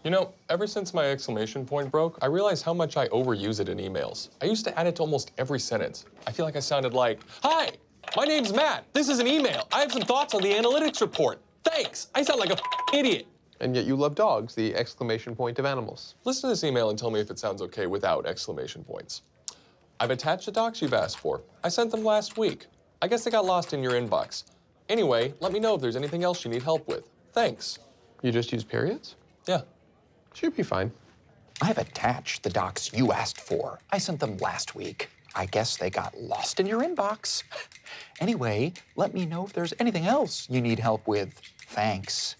You know, ever since my exclamation point broke, I realized how much I overuse it in emails. I used to add it to almost every sentence. I feel like I sounded like, "Hi, my name's Matt. This is an email. I have some thoughts on the analytics report. Thanks." I sound like a idiot. And yet you love dogs, the exclamation point of animals. Listen to this email and tell me if it sounds okay without exclamation points. I've attached the docs you've asked for. I sent them last week. I guess they got lost in your inbox. Anyway, let me know if there's anything else you need help with. Thanks. You just use periods? Yeah. Should be fine. I've attached the docs you asked for. I sent them last week. I guess they got lost in your inbox. Anyway, let me know if there's anything else you need help with. Thanks.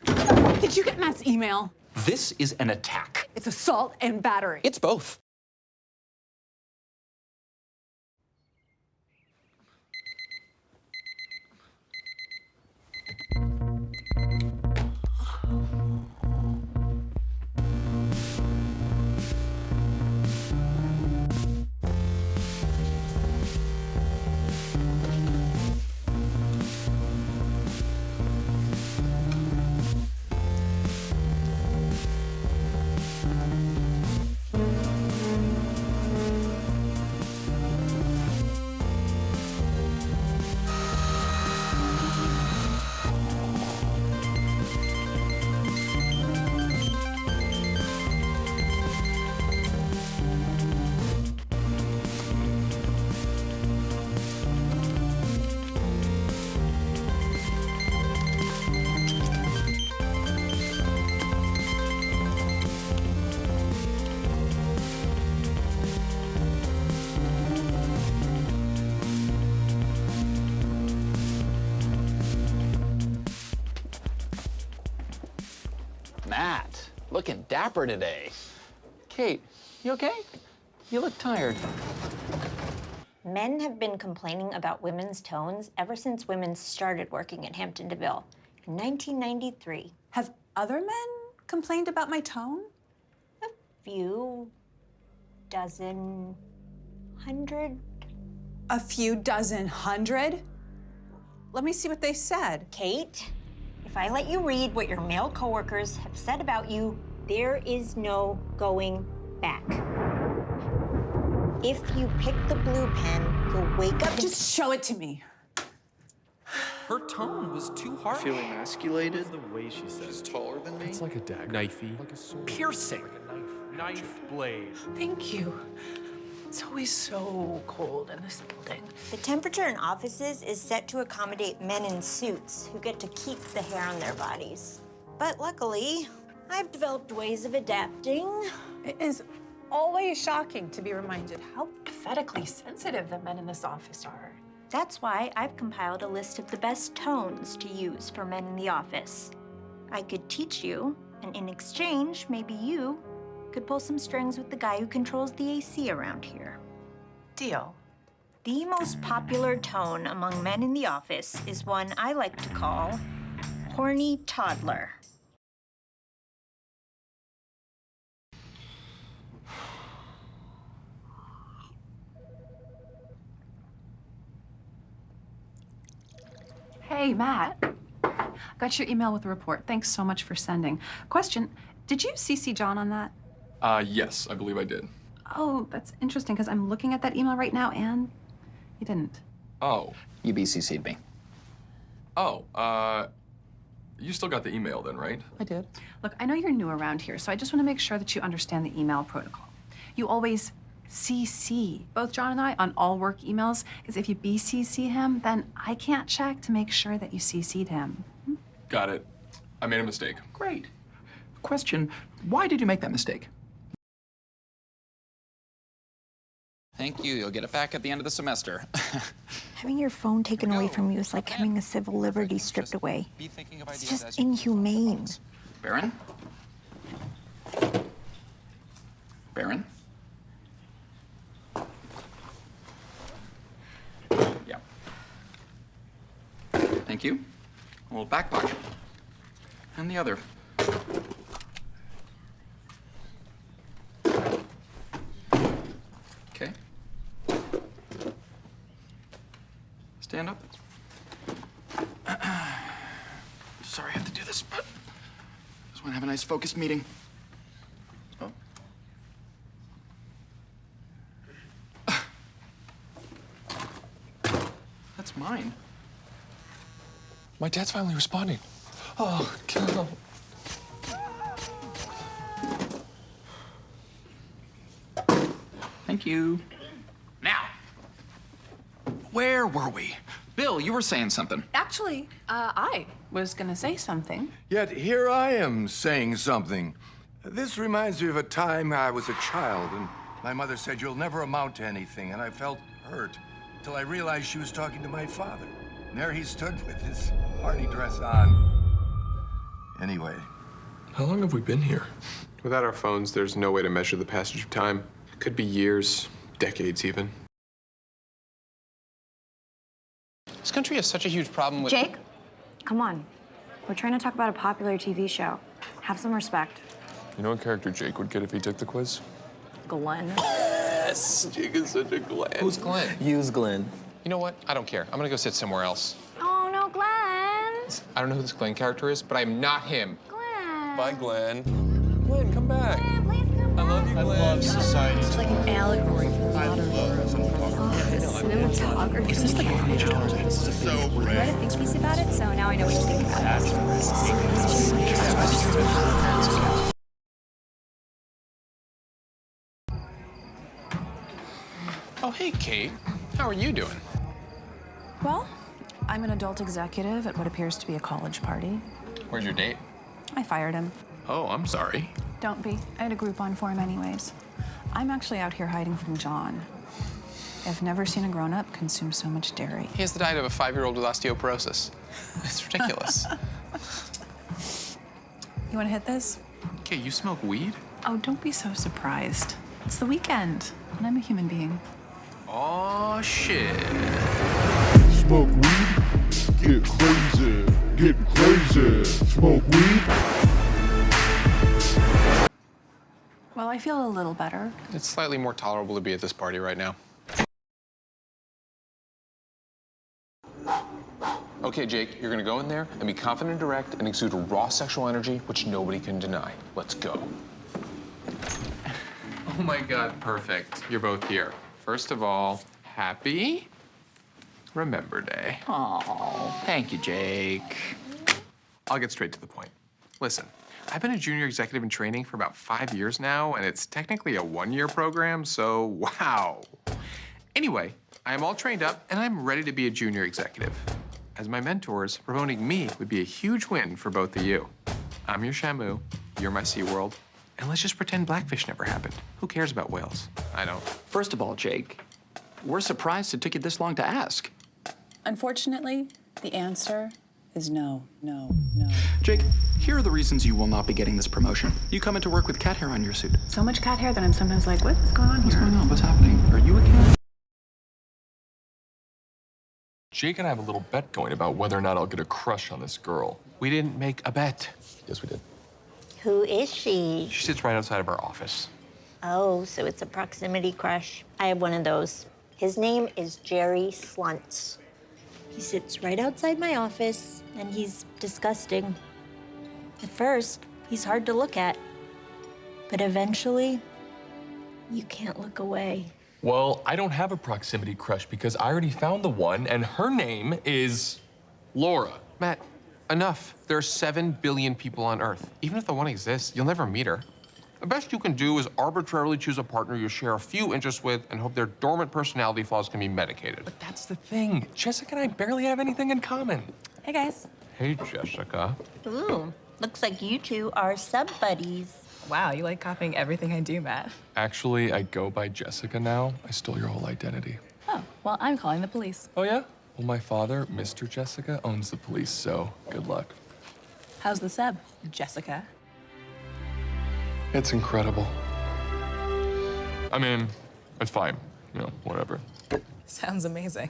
Did you get Matt's email? This is an attack. It's assault and battery. It's both. Matt, looking dapper today. Kate, you okay? You look tired. Men have been complaining about women's tones ever since women started working at Hampton DeVille in 1993. Have other men complained about my tone? A few dozen, 100. A few dozen, 100? Let me see what they said. Kate, if I let you read what your male coworkers have said about you, there is no going back. If you pick the blue pen, you'll wake up and... Just show it to me. Her tone was too harsh. Feel emasculated? The way she said She's it. taller than me? It's like a dagger. Knifey. Like a sword. Piercing. Like a knife. Knife blade. Thank you. It's always so cold in this building. The temperature in offices is set to accommodate men in suits who get to keep the hair on their bodies. But luckily, I've developed ways of adapting. It is always shocking to be reminded how Pathetically sensitive the men in this office are. That's why I've compiled a list of the best tones to use for men in the office. I could teach you, and in exchange, maybe you could pull some strings with the guy who controls the AC around here. Deal. The most popular tone among men in the office is one I like to call horny toddler. Hey, Matt. I got your email with the report. Thanks so much for sending. Question, did you CC John on that? Yes, I believe I did. Oh, that's interesting, because I'm looking at that email right now, and you didn't. Oh. You BCC'd me. Oh, you still got the email then, right? I did. Look, I know you're new around here, so I just want to make sure that you understand the email protocol. You always CC both John and I on all work emails, because if you BCC him, then I can't check to make sure that you CC'd him. Got it. I made a mistake. Great. Question, why did you make that mistake? Thank you. You'll get it back at the end of the semester. Having your phone taken away from you is like having a civil liberty stripped away. It's just inhumane. Baron? Baron? Yeah. Thank you. A little back pocket. And the other. Okay. Stand up. Sorry I have to do this, but I just want to have a nice focused meeting. That's mine. My dad's finally responding. Oh, God. Thank you. Now, where were we? Bill, you were saying something. Actually, I was gonna say something. Yet here I am saying something. This reminds me of a time I was a child, and my mother said, "You'll never amount to anything," and I felt hurt till I realized she was talking to my father. And there he stood with his party dress on. Anyway. How long have we been here? Without our phones, there's no way to measure the passage of time. Could be years, decades even. This country has such a huge problem with— Jake, come on. We're trying to talk about a popular TV show. Have some respect. You know what character Jake would get if he took the quiz? Glenn. Yes, Jake is such a Glenn. Who's Glenn? Use Glenn. You know what? I don't care. I'm gonna go sit somewhere else. Oh, no, Glenn. I don't know who this Glenn character is, but I am not him. Glenn. Bye, Glenn. Glenn, come back. Glenn, please come back. I love you, Glenn. Society. It's like an allegory for the modern world. Cinematography. Is this the garbage talk? I read a think piece about it, so now I know what to think about it. Oh, hey, Kate. How are you doing? Well, I'm an adult executive at what appears to be a college party. Where's your date? I fired him. Oh, I'm sorry. Don't be. I had a Groupon for him anyways. I'm actually out here hiding from John. I've never seen a grown-up consume so much dairy. He has the diet of a 5-year-old with osteoporosis. It's ridiculous. You want to hit this? Kate, you smoke weed? Oh, don't be so surprised. It's the weekend, and I'm a human being. Oh, shit. Smoke weed, get crazy, getting crazy. Smoke weed. Well, I feel a little better. It's slightly more tolerable to be at this party right now. Okay, Jake, you're gonna go in there and be confident and direct and exude a raw sexual energy which nobody can deny. Let's go. Oh my God, perfect. You're both here. First of all, happy Remember Day. Oh, thank you, Jake. I'll get straight to the point. Listen, I've been a junior executive in training for about 5 years now, and it's technically a 1-year program, so wow. Anyway, I am all trained up, and I'm ready to be a junior executive. As my mentors, promoting me would be a huge win for both of you. I'm your Shamu, you're my SeaWorld, and let's just pretend Blackfish never happened. Who cares about whales? I don't. First of all, Jake, we're surprised it took you this long to ask. Unfortunately, the answer is no. Jake, here are the reasons you will not be getting this promotion. You come into work with cat hair on your suit. So much cat hair that I'm sometimes like, what is going on here? What's going on? What's happening? Are you a cat? Jake and I have a little bet going about whether or not I'll get a crush on this girl. We didn't make a bet. Yes, we did. Who is she? She sits right outside of our office. Oh, so it's a proximity crush. I have one of those. His name is Jerry Sluntz. He sits right outside my office, and he's disgusting. At first, he's hard to look at. But eventually, you can't look away. Well, I don't have a proximity crush because I already found the one, and her name is Laura. Matt, enough. There are 7 billion people on Earth. Even if the one exists, you'll never meet her. The best you can do is arbitrarily choose a partner you share a few interests with and hope their dormant personality flaws can be medicated. But that's the thing. Jessica and I barely have anything in common. Hey, guys. Hey, Jessica. Ooh, looks like you two are sub-buddies. Wow, you like copying everything I do, Matt. Actually, I go by Jessica now. I stole your whole identity. Oh, well, I'm calling the police. Oh, yeah? Well, my father, Mr. Jessica, owns the police, so good luck. How's the sub, Jessica? It's incredible. I mean, it's fine. You know, whatever. Sounds amazing.